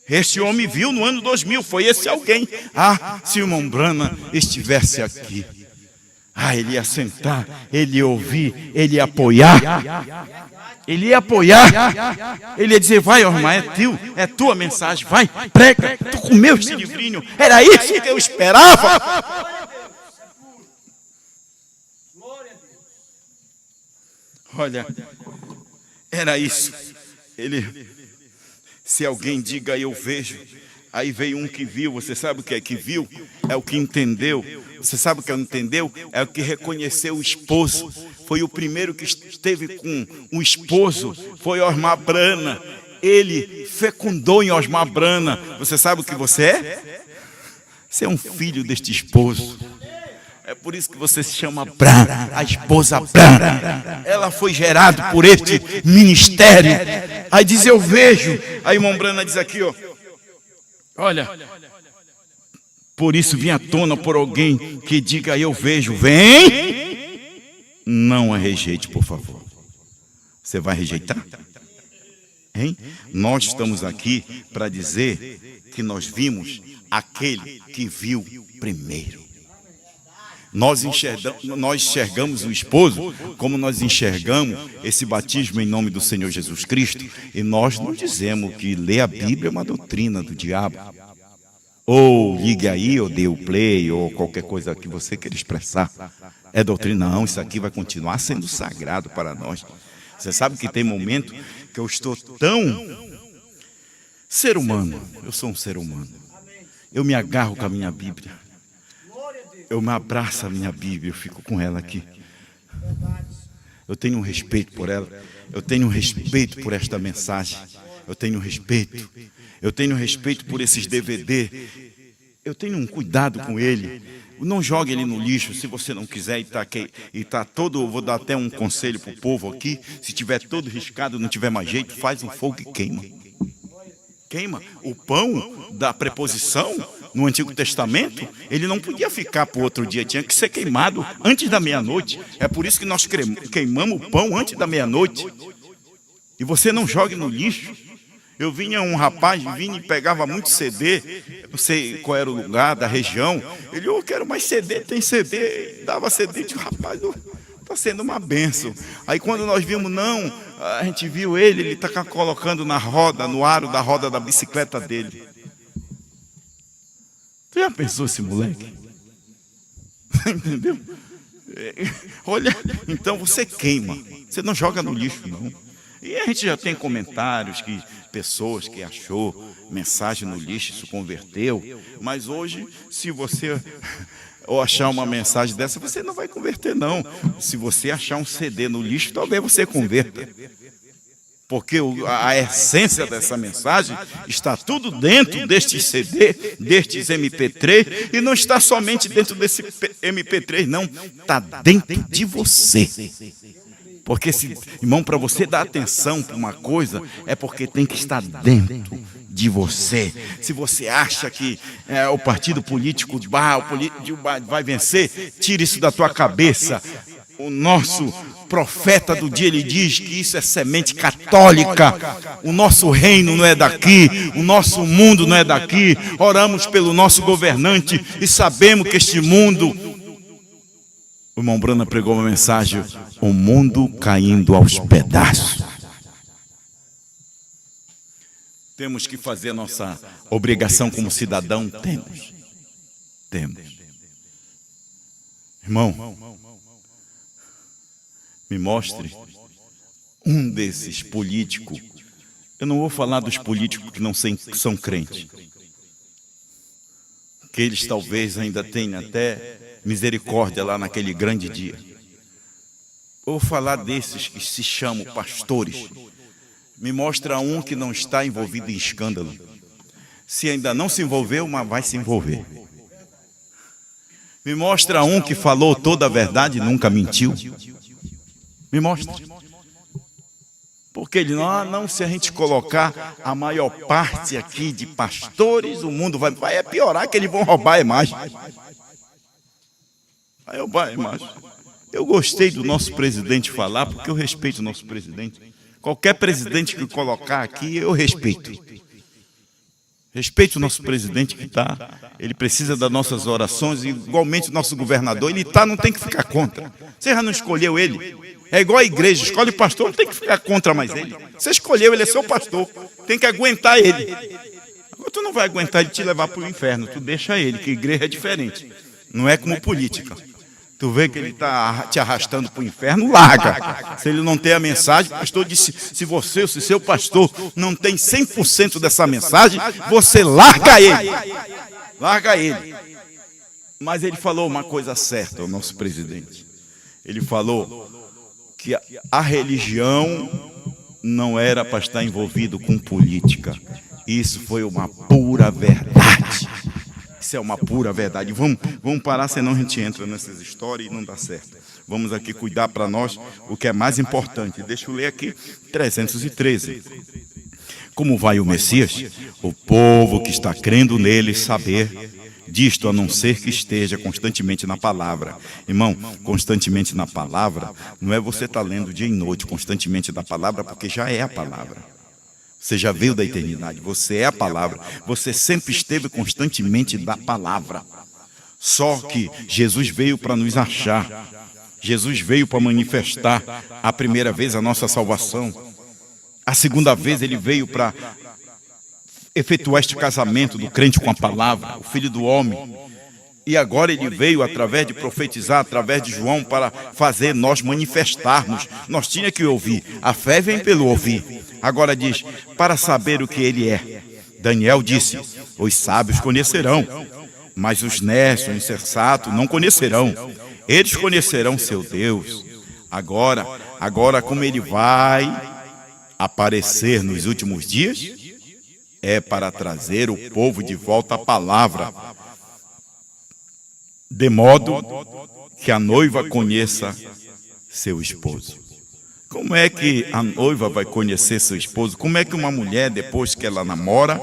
Este homem viu no ano 2000, foi esse alguém. Ah, se o irmão Brana estivesse aqui. Ah, ele ia sentar, ele ia ouvir, ele ia apoiar. Ele ia apoiar. Ele ia dizer, vai, Osmar, é tua mensagem, vai, prega. Tu comeu esse livrinho. Era isso que eu esperava. Olha, era isso. Se alguém diga, eu vejo. Aí veio um que viu. Você sabe o que é que viu? É o que entendeu. Você sabe o que entendeu? É o que reconheceu o esposo. Foi o primeiro que esteve com o esposo. Foi Osmar Brana. Ele fecundou em Osmar Brana. Você sabe o que você é? Você é um filho deste esposo. É por isso que você se chama Brana, a esposa Brana. Ela foi gerada por este ministério. Aí diz, eu vejo. Aí o irmão Brana diz aqui, ó. Olha, por isso vim à tona por alguém que diga, eu vejo. Vem, não a rejeite, por favor. Você vai rejeitar? Hein? Nós estamos aqui para dizer que nós vimos aquele que viu primeiro. Nós enxergamos o esposo como nós enxergamos esse batismo em nome do Senhor Jesus Cristo. E nós não dizemos que ler a Bíblia é uma doutrina do diabo. Ou ligue aí, ou dê o play, ou qualquer coisa que você queira expressar. É doutrina? Não, isso aqui vai continuar sendo sagrado para nós. Você sabe que tem momento que eu estou tão ser humano. Eu sou um ser humano. Eu me agarro com a minha Bíblia. Eu me abraço a minha Bíblia, eu fico com ela aqui. Eu tenho um respeito por ela. Eu tenho um respeito por esta mensagem. Eu tenho um respeito. Eu tenho um respeito por esses DVD. Eu tenho um cuidado com ele. Não jogue ele no lixo, se você não quiser e tá todo, vou dar até um conselho para o povo aqui, se tiver todo riscado, não tiver mais jeito, faz um fogo e queima. Queima. O pão da preposição no Antigo Testamento, ele não podia ficar para o outro dia, tinha que ser queimado antes da meia-noite. É por isso que nós queimamos o pão antes da meia-noite. E você não jogue no lixo. Eu vinha um rapaz, vinha e pegava muito CD, não sei qual era o lugar da região. Ele, eu quero mais CD, tem CD. Dava CD, de rapaz, está sendo uma bênção. Aí quando nós vimos, não, a gente viu ele está colocando na roda, no aro da roda da bicicleta dele. Tu já pensou esse moleque? Entendeu? Olha, então você queima, você não joga no lixo, não. E a gente já tem comentários que pessoas que achou mensagem no lixo se converteu, mas hoje, se você ou achar uma mensagem dessa, você não vai converter, não. Se você achar um CD no lixo, talvez você converta. Porque a essência dessa mensagem está tudo dentro destes CD, destes MP3, e não está somente dentro desse MP3, não. Está dentro de você. Porque, irmão, para você dar atenção para uma coisa, é porque tem que estar dentro de você. Se você acha que o partido político vai vencer, tire isso da tua cabeça. O nosso profeta do dia, ele diz que isso é semente católica. O nosso reino não é daqui, o nosso mundo não é daqui. Oramos pelo nosso governante e sabemos que este mundo... O irmão Brana pregou uma mensagem, o mundo caindo aos pedaços. Temos que fazer a nossa obrigação como cidadão? Temos. Irmão, me mostre um desses políticos. Eu não vou falar dos políticos que não são crentes, que eles talvez ainda tenham até misericórdia lá naquele grande dia. Eu vou falar desses que se chamam pastores. Me mostra um que não está envolvido em escândalo. Se ainda não se envolveu, mas vai se envolver. Me mostra um que falou toda a verdade e nunca mentiu. Me mostra. Porque ele não, se a gente colocar a maior parte aqui de pastores, o mundo vai piorar, que eles vão roubar a imagem. Vai roubar a imagem. Eu gostei do nosso presidente falar, porque eu respeito o nosso presidente. Qualquer presidente que colocar aqui, eu respeito. Respeito o nosso presidente que está. Ele precisa das nossas orações, igualmente o nosso governador. Ele está, não tem que ficar contra. Você já não escolheu ele? É igual a igreja, escolhe pastor, não tem que ficar contra mais ele. Você escolheu, ele é seu pastor. Tem que aguentar ele. Agora tu não vai aguentar ele te levar para o inferno. Tu deixa ele, que igreja é diferente. Não é como política. Tu vê que ele está te arrastando para o inferno, larga. Se ele não tem a mensagem, o pastor disse, se seu pastor não tem 100% dessa mensagem, você larga ele. Larga ele. Mas ele falou uma coisa certa, o nosso presidente. Ele falou que a religião não era para estar envolvido com política. Isso foi uma pura verdade. Isso é uma pura verdade. Vamos parar, senão a gente entra nessas histórias e não dá certo. Vamos aqui cuidar para nós o que é mais importante. Deixa eu ler aqui 313. Como vai o Messias? O povo que está crendo nele saber disto, a não ser que esteja constantemente na palavra. Irmão, constantemente na palavra, não é você estar lendo dia e noite constantemente da palavra, porque já é a palavra. Você já veio da eternidade, você é a palavra. Você sempre esteve constantemente da palavra. Só que Jesus veio para nos achar. Jesus veio para manifestar a primeira vez a nossa salvação. A segunda vez ele veio para efetuar este casamento do crente com a palavra, o Filho do Homem. E agora ele veio através de profetizar, através de João, para fazer nós manifestarmos. Nós tínhamos que ouvir. A fé vem pelo ouvir. Agora diz, para saber o que ele é. Daniel disse, os sábios conhecerão, mas os necios, insensatos, não conhecerão. Eles conhecerão seu Deus. Agora como ele vai aparecer nos últimos dias, é para trazer o povo de volta à palavra, de modo que a noiva conheça seu esposo. Como é que a noiva vai conhecer seu esposo? Como é que uma mulher, depois que ela namora,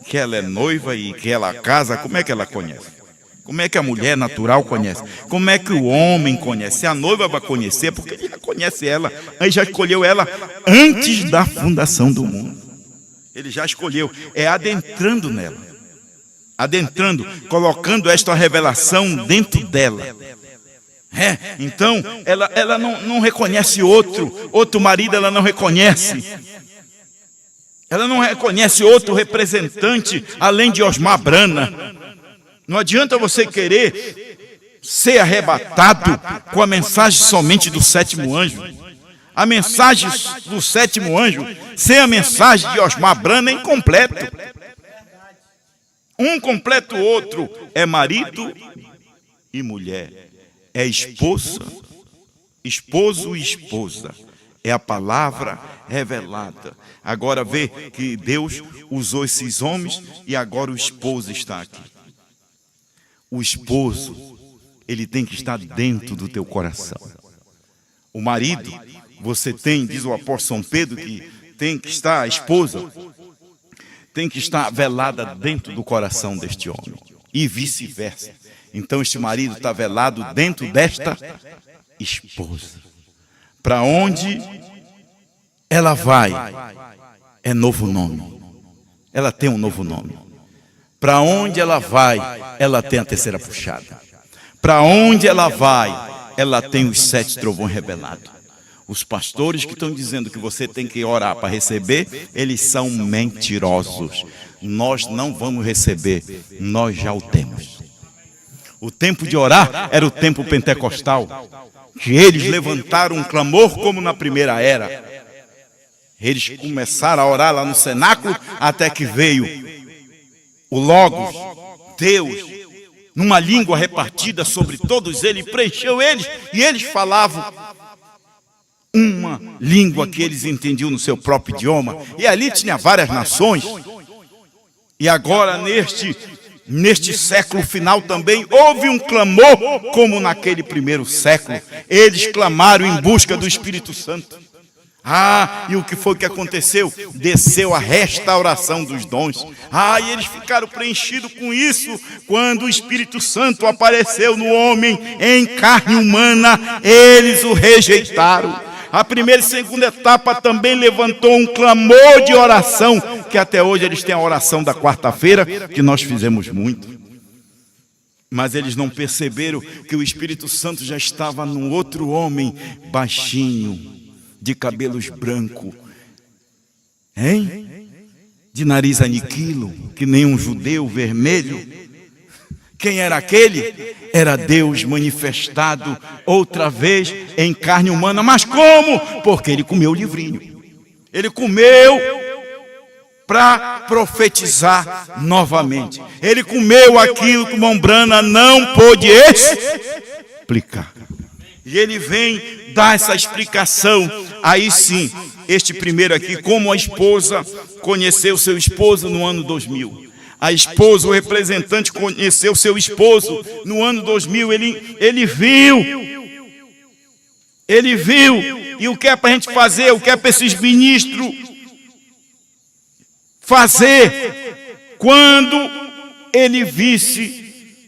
que ela é noiva e que ela casa, como é que ela conhece? Como é que a mulher natural conhece? Como é que o homem conhece? A noiva vai conhecer, porque ele já conhece ela, ele já escolheu ela antes da fundação do mundo. Ele já escolheu, é adentrando nela, adentrando, colocando esta revelação dentro dela. Então, ela não reconhece outro marido, ela não reconhece. Ela não reconhece outro representante, além de Osmar Brana. Não adianta você querer ser arrebatado com a mensagem somente do sétimo anjo. A mensagem do sétimo anjo, sem a mensagem de Osmar Brana, é incompleto. Um completa o outro. É marido e mulher. É esposo e esposa. É a palavra revelada. Agora vê que Deus usou esses homens e agora o esposo está aqui. O esposo, ele tem que estar dentro do teu coração. O marido, você tem, diz o apóstolo São Pedro, que tem que estar, a esposa, tem que estar velada dentro do coração deste homem. E vice-versa. Então este marido está velado dentro desta esposa. Para onde ela vai, é novo nome. Ela tem um novo nome. Para onde ela vai, ela tem a terceira puxada. Para onde ela vai, ela tem os 7 trovões revelados. Os pastores que estão dizendo que você tem que orar para receber, eles são mentirosos. Nós não vamos receber, nós já o temos. O tempo de orar era o tempo pentecostal, que eles levantaram um clamor como na primeira era. Eles começaram a orar lá no cenáculo, até que veio o Logos, Deus, numa língua repartida sobre todos eles, preencheu eles, e eles falavam uma língua que eles entendiam no seu próprio idioma. E ali tinha várias nações. E agora, neste século final também, houve um clamor, como naquele primeiro século. Eles clamaram em busca do Espírito Santo. E o que foi que aconteceu? Desceu a restauração dos dons. E eles ficaram preenchidos com isso. Quando o Espírito Santo apareceu no homem em carne humana, eles o rejeitaram. A primeira e segunda etapa também levantou um clamor de oração, que até hoje eles têm a oração da quarta-feira, que nós fizemos muito. Mas eles não perceberam que o Espírito Santo já estava num outro homem, baixinho, de cabelos brancos, de nariz aniquilo, que nem um judeu, vermelho. Quem era aquele? Era Deus manifestado outra vez em carne humana. Mas como? Porque ele comeu o livrinho. Ele comeu para profetizar novamente. Ele comeu aquilo que Mombrana não pôde explicar. E ele vem dar essa explicação. Aí sim, este primeiro aqui, como a esposa conheceu seu esposo no ano 2000. A esposa, o representante conheceu seu esposo no ano 2000, ele viu. Ele viu. E o que é para a gente fazer? O que é para esses ministros fazer? Quando ele visse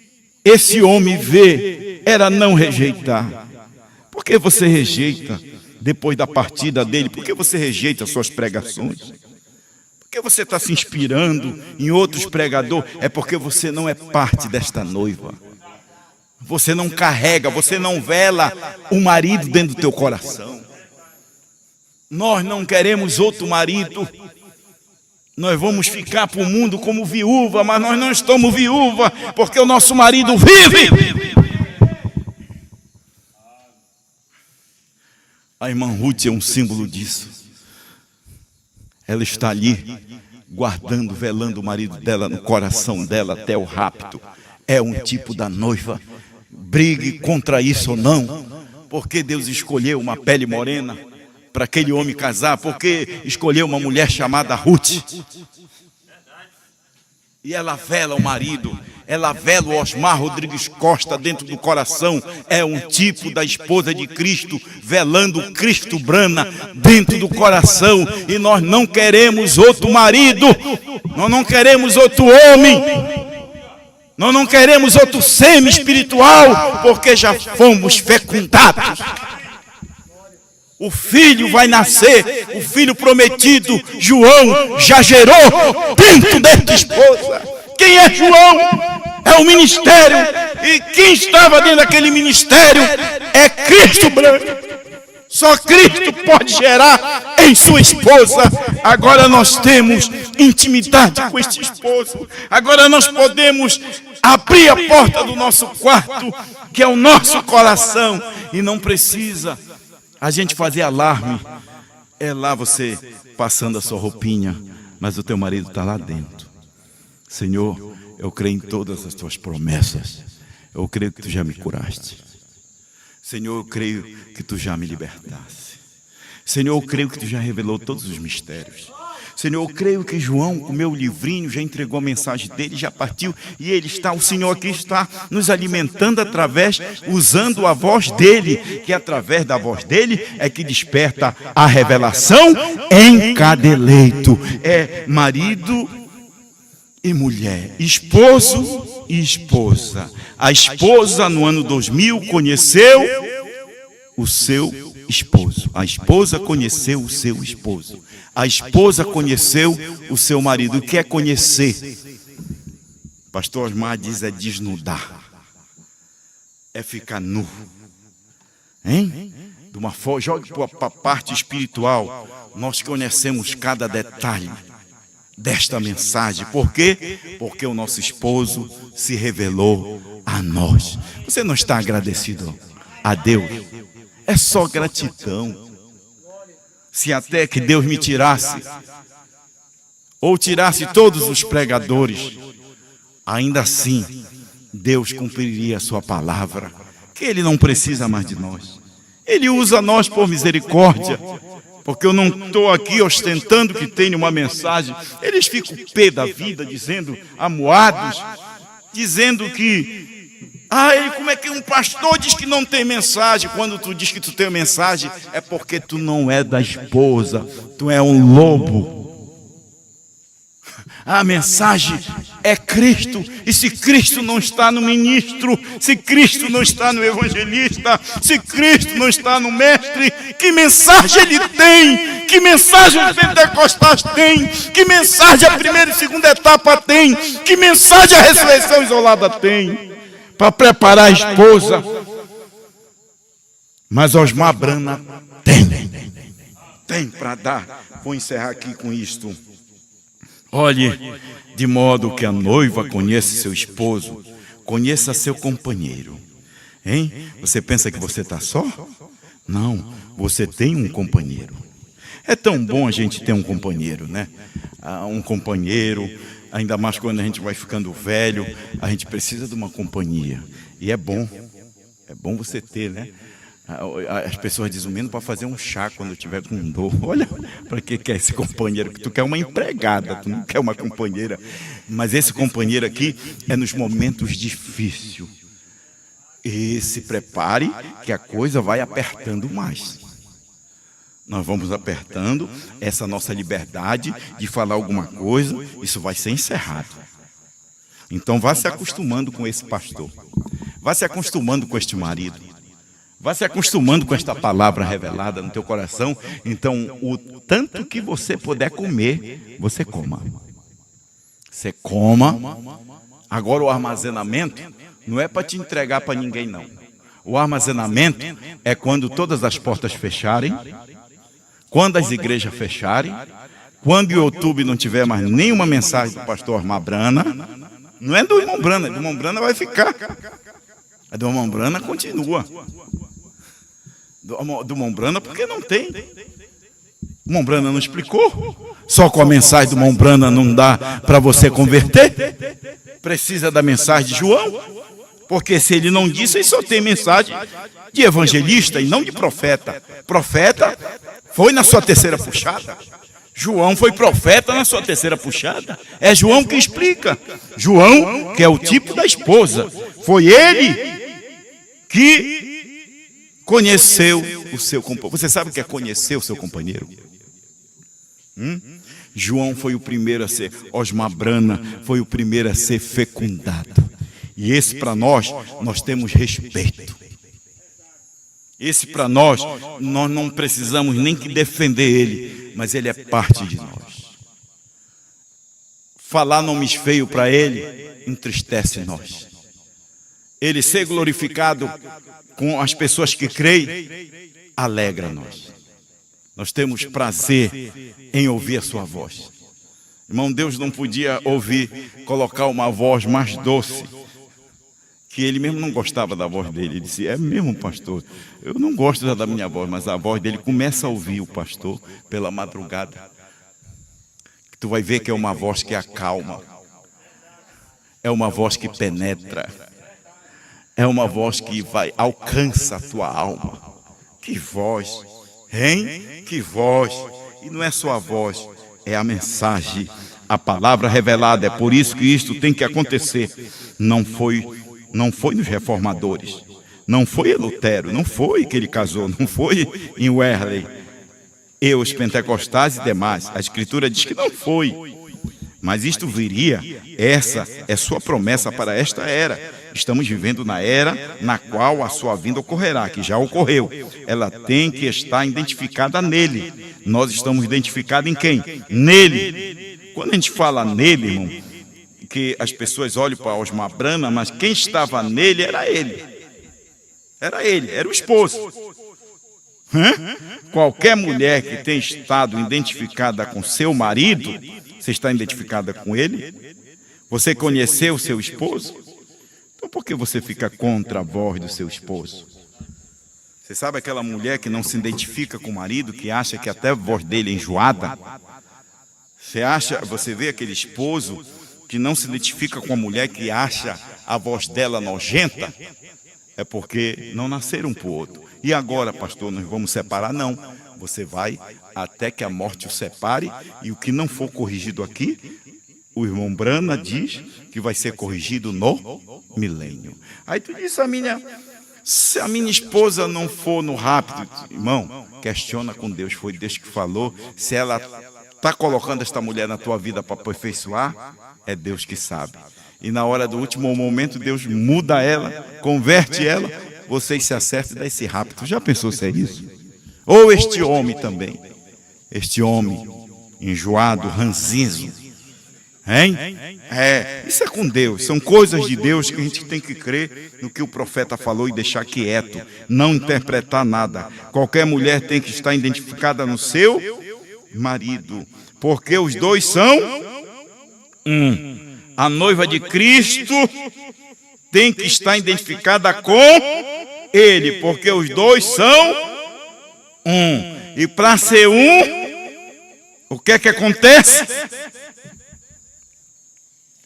esse homem ver, era não rejeitar. Por que você rejeita depois da partida dele? Por que você rejeita as suas pregações? Por que você está se inspirando em outros pregadores? É porque você não é parte desta noiva. Você não carrega, você não vela o marido dentro do teu coração. Nós não queremos outro marido. Nós vamos ficar para o mundo como viúva, mas nós não estamos viúva, porque o nosso marido vive. A irmã Ruth é um símbolo disso. Ela está ali, guardando, velando o marido dela no coração dela até o rapto. É um tipo da noiva. Brigue contra isso ou não. Porque Deus escolheu uma pele morena para aquele homem casar? Porque escolheu uma mulher chamada Ruth. E ela vela o marido. Ela vela o Osmar Rodrigues Costa dentro do coração. É um tipo da esposa de Cristo, velando o Cristo Brana dentro do coração. E nós não queremos outro marido. Nós não queremos outro homem. Nós não queremos outro semi-espiritual, porque já fomos fecundados. O filho vai nascer, o filho prometido, João, já gerou dentro desta esposa. Quem é João? É o ministério. E quem estava dentro daquele ministério é Cristo branco. Só Cristo pode gerar em sua esposa. Agora nós temos intimidade com este esposo. Agora nós podemos abrir a porta do nosso quarto, que é o nosso coração. E não precisa a gente fazer alarme. É lá você passando a sua roupinha, mas o teu marido está lá dentro. Senhor, eu creio em todas as tuas promessas. Eu creio que tu já me curaste. Senhor, eu creio que tu já me libertaste. Senhor, eu creio que tu já revelou todos os mistérios. Senhor, eu creio que João, com o meu livrinho, já entregou a mensagem dele, já partiu. E ele está, o Senhor aqui está nos alimentando através, usando a voz dele. Que através da voz dele é que desperta a revelação em cada eleito. É marido e mulher, esposo e esposa. A esposa no ano 2000 conheceu o seu esposo. A esposa conheceu o seu esposo. A esposa conheceu o seu marido. O que é conhecer? Pastor Osmar diz é desnudar. É ficar nu. jogue para a parte espiritual. Nós conhecemos cada detalhe desta mensagem. Por quê? Porque o nosso esposo se revelou a nós. Você não está agradecido a Deus? É só gratidão. Se até que Deus me tirasse, ou tirasse todos os pregadores, ainda assim Deus cumpriria a sua palavra, que Ele não precisa mais de nós. Ele usa nós por misericórdia, porque eu não estou aqui ostentando que tenho uma mensagem. Eles ficam pé da vida, dizendo, amuados, dizendo que como é que um pastor diz que não tem mensagem? Quando tu diz que tu tem mensagem, é porque tu não é da esposa, tu é um lobo. A mensagem é Cristo, e se Cristo não está no ministro, se Cristo não está no evangelista, se Cristo não está no mestre, que mensagem ele tem? Que mensagem os pentecostais têm? Que mensagem a primeira e segunda etapa tem? Que mensagem a ressurreição isolada tem? Para preparar a esposa. Mas Osmar Brana tem para dar. Vou encerrar aqui com isto. Olhe, de modo que a noiva conheça seu esposo, conheça seu companheiro. Hein? Você pensa que você está só? Não, você tem um companheiro. É tão bom a gente ter um companheiro, né? Um companheiro, ainda mais quando a gente vai ficando velho, a gente precisa de uma companhia. E é bom você ter, né? As pessoas dizem, menos para fazer um chá quando tiver com dor. Olha, para que quer esse companheiro? Tu quer uma empregada, tu não quer uma companheira. Mas esse companheiro aqui é nos momentos difíceis. E se prepare que a coisa vai apertando mais. Nós vamos apertando essa nossa liberdade de falar alguma coisa, isso vai ser encerrado. Então vá se acostumando com esse pastor. Vá se acostumando com este marido. Vá se acostumando com esta palavra revelada no teu coração. Então, o tanto que você puder comer, você coma. Você coma. Agora o armazenamento não é para te entregar para ninguém, não. O armazenamento é quando todas as portas fecharem, quando as igrejas fecharem, quando o YouTube não tiver mais nenhuma mensagem do pastor Osmar Brana. Não é do irmão Brana, do irmão Brana vai ficar. A do irmão Brana continua. Do irmão Brana porque não tem. O irmão Brana não explicou. Só com a mensagem do irmão Brana não dá para você converter. Precisa da mensagem de João. Porque se ele não disse, ele só tem mensagem de evangelista e não de profeta. Profeta foi na sua terceira puxada. João foi profeta na sua terceira puxada. É João que explica. João, que é o tipo da esposa. Foi ele que conheceu o seu companheiro. Você sabe o que é conhecer o seu companheiro? João foi o primeiro a ser, Osmar Brana foi o primeiro a ser fecundado. E esse para nós temos respeito. Esse para nós não precisamos nem que defender ele, mas ele é parte de nós. Falar nomes feios para ele entristece nós. Ele ser glorificado com as pessoas que creem, alegra nós. Nós temos prazer em ouvir a sua voz. Irmão, Deus não podia colocar uma voz mais doce, que ele mesmo não gostava da voz dele. Ele disse, é mesmo, pastor, eu não gosto da minha voz, mas a voz dele começa a ouvir o pastor pela madrugada. Tu vai ver que é uma voz que acalma, é uma voz que penetra, é uma voz que alcança a tua alma. Que voz, hein? Que voz. E não é só a voz, é a mensagem, a palavra revelada. É por isso que isto tem que acontecer. Não foi nos reformadores, não foi em Lutero, não foi que ele casou, não foi em Wesley, e os pentecostais e demais. A Escritura diz que não foi. Mas isto viria, essa é sua promessa para esta era. Estamos vivendo na era na qual a sua vinda ocorrerá, que já ocorreu. Ela tem que estar identificada nele. Nós estamos identificados em quem? Nele. Quando a gente fala nele, irmão, que as pessoas olham para Osmar Brana, mas quem estava nele era ele. Era ele, era o esposo. Qualquer mulher que tenha estado identificada com seu marido, você está identificada com ele? Você conheceu o seu esposo? Então por que você fica contra a voz do seu esposo? Você sabe aquela mulher que não se identifica com o marido, que acha que até a voz dele é enjoada? Você vê aquele esposo que não se identifica com a mulher, que acha a voz dela nojenta? É porque não nasceram um para o outro. E agora, pastor, nós vamos separar? Não. Você vai até que a morte o separe, e o que não for corrigido aqui, o irmão Brana diz que vai ser corrigido no milênio. Aí tu diz, se a minha esposa não for no rápido, irmão, questiona com Deus, foi Deus que falou. Se ela está colocando esta mulher na tua vida para aperfeiçoar, é Deus que sabe. E na hora do último momento, Deus muda ela, converte ela, vocês se acertam e dá esse rápido. Já pensou se é isso? Ou este homem também, este homem enjoado, ranzinzo, hein? Isso é com Deus, são coisas de Deus que a gente tem que crer no que o profeta falou e deixar quieto, não interpretar nada. Qualquer mulher tem que estar identificada no seu marido, porque os dois são um. A noiva de Cristo tem que estar identificada com ele, porque os dois são um. E para ser um, o que é que acontece?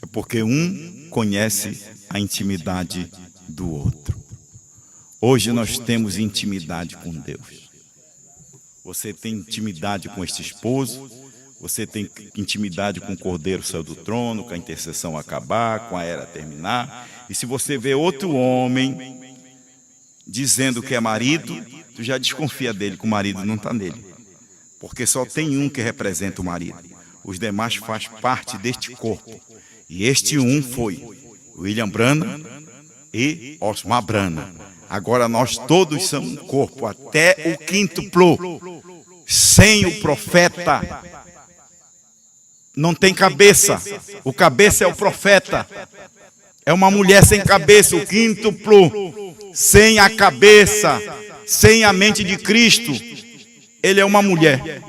É porque um conhece a intimidade do outro. Hoje nós temos intimidade com Deus. Você tem intimidade com este esposo, você tem intimidade com o Cordeiro saiu do trono, com a intercessão acabar, com a era terminar. E se você vê outro homem dizendo que é marido, tu já desconfia dele, que o marido não está nele. Porque só tem um que representa o marido. Os demais fazem parte deste corpo. E este um foi William Brana e Osmar Brana. Agora nós todos somos um corpo, até o quíntuplo. Sem o profeta não tem cabeça. O cabeça é o profeta. É uma mulher sem cabeça, o quíntuplo. Sem a cabeça, sem a mente de Cristo, ele é uma mulher.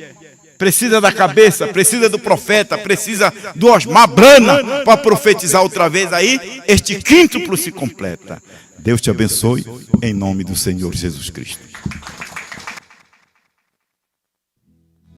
Precisa da cabeça, precisa do profeta, precisa do Osmar Brana para profetizar outra vez. Aí este quíntuplo se completa. Deus te abençoe em nome do Senhor Jesus Cristo.